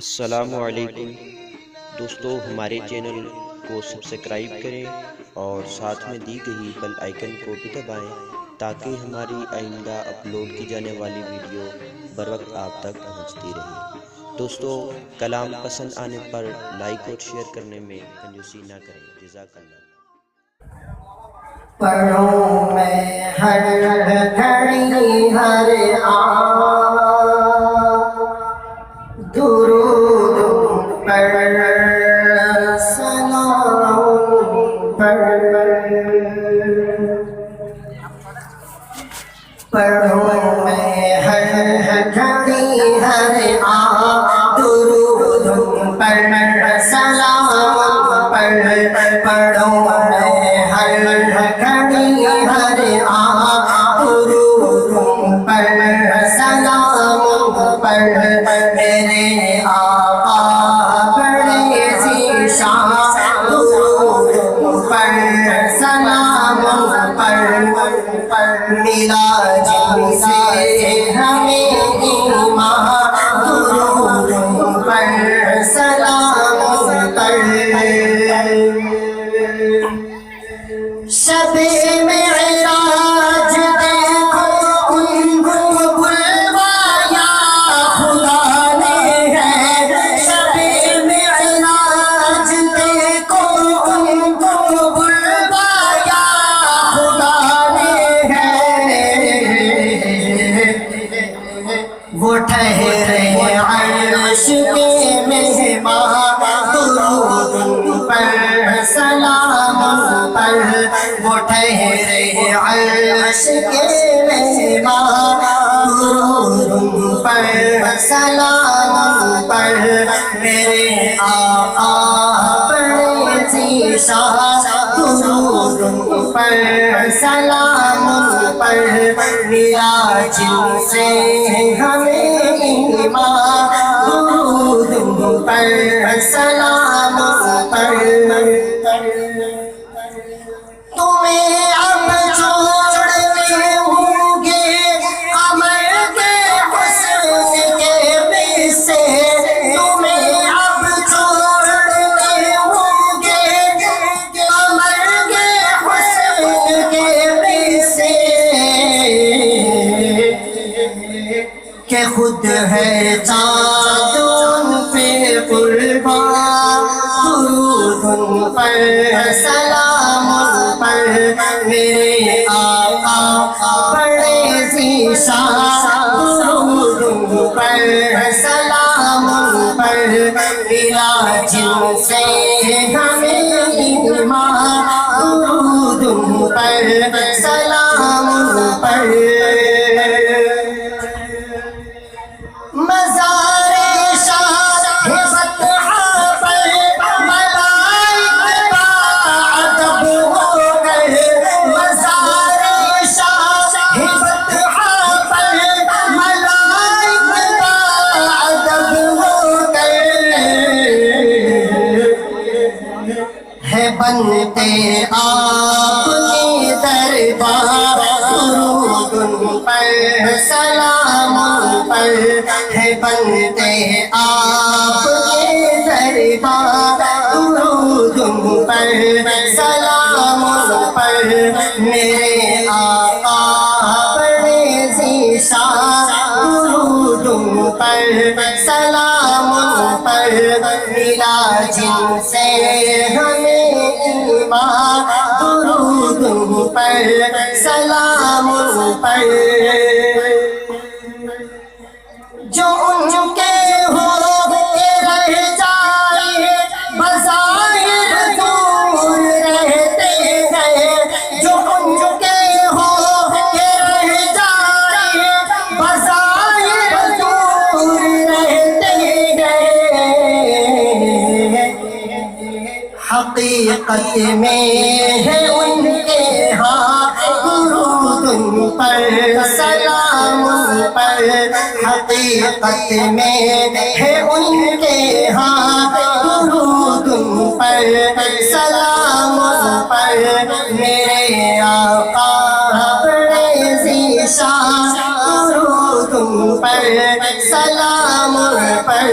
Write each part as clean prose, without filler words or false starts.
السلام علیکم دوستو، ہمارے چینل کو سبسکرائب کریں اور ساتھ میں دی گئی بیل آئیکن کو بھی دبائیں تاکہ ہماری آئندہ اپلوڈ کی جانے والی ویڈیو بر وقت آپ تک پہنچتی رہے۔ دوستو، کلام پسند آنے پر لائک اور شیئر کرنے میں کنجوسی نہ کریں۔ جزاک اللہ۔ پڑھوں میں ہر گھڑی ہر آن درود پر سلام پر، پڑھوں میں ہر گھڑی ہر آن درود پر سلام پر، پڑھوں میں ہر گھڑی ہر آن درود پر سلام پر، میرے آقا بڑے ذیشان درود پر سلام پر، ملا جن سے ہمیں ایمان درود پر سلام پر، شب معراج دیکھو ان کو بلوایا خدا نے ہے، شب معراج دیکھو ان کو بلوایا خدا نے ہے، وہ ٹھہرے عرش کے مہمان درود پر سلام پر، وہ ٹھہرے عرش کے مہمان درود پر سلام پر، میرے آقا بڑے ذیشان درود پر سلام پر، ملا جن سے ہمیں ایمان درود پر سلام پر، تمہیں اب چھوڑنے ہوں گے قمر کے حسن کے قصے، تمہیں اب چھوڑنے ہوں گے قمر کے حسن کے قصے، کہ خود ہے چاند ان پہ قربان درود پر سلام پر، میرے آقا بڑے ذیشان درود پر سلام پر، ملا جن سے ہمیں ایمان درود پر سلام پر، مزار شاہ بطحا پر ملائک باادب ہو گئے، مزار شاہ بطحا پر ملائک باادب ہو گئے، ہے بنتے آپ کے دربار درود پر سلام پر، ہے بنتے آپ کے دربار درود پر سلام پر، میرے آقا بڑے ذیشان درود پر سلام پر، ملا جن سے ہمیں ایمان درود پر سلام پر، جو ان کے ہو کے رہ جائے بظاہر دور رہتے ہیں، جو ان کے ہو کے رہ جائے بظاہر دور رہتے ہیں، حقیقت میں ہے ان کے ہاں درود پر سلام پر، حقیقت میں ہے ان کے ہاں درود پر سلام پر، میرے آقا بڑے ذیشان درود پر سلام پر،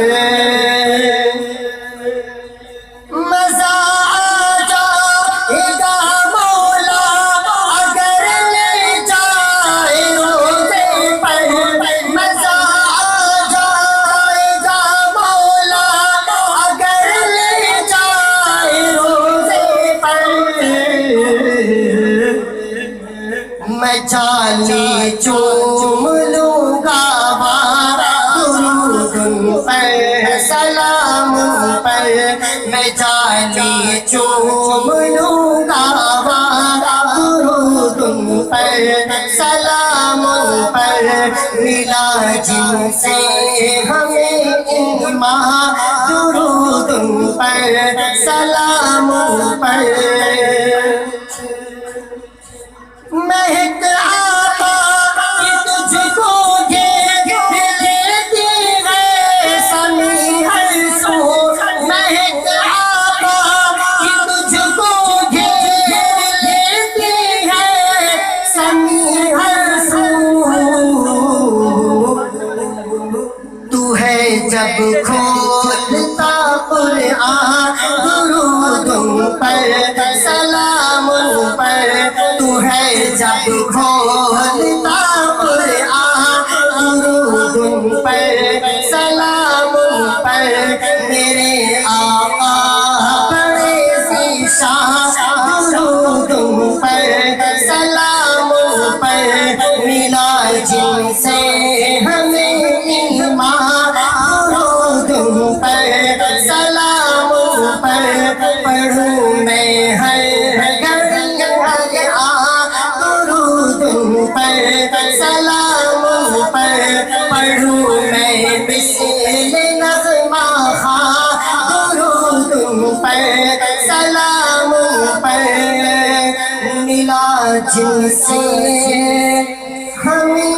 سلام ان پر میں جانے چوم لوں گا درود ان پر سلام ان پر ملا جن سے ہمیں ایمان درود ان پر سلام ان پر مہک آقا کہ تجھ کو گھیر لیتی ہے سمی ہر سو مہک آقا کہ تجھ کو گھیر لیتی ہے سمی ہر سو تو ہے جب کھولتا قرآن درود ان پر سلام ان پر تو ہے جب کھولتا قرآن درود ان پر سلام ان پر میرے آقا بڑے ذیشان درود ان پر سلام ان پر ملا جن سے ہمیں ایمان درود ان پر سلام ان پر پڑھوں میں ہر گھڑی ہر آن درود ان پر سلام ان پر پڑھوں میں مثل نغمہ خواں درود ان پر سلام ان پر ملا جن سے ہمیں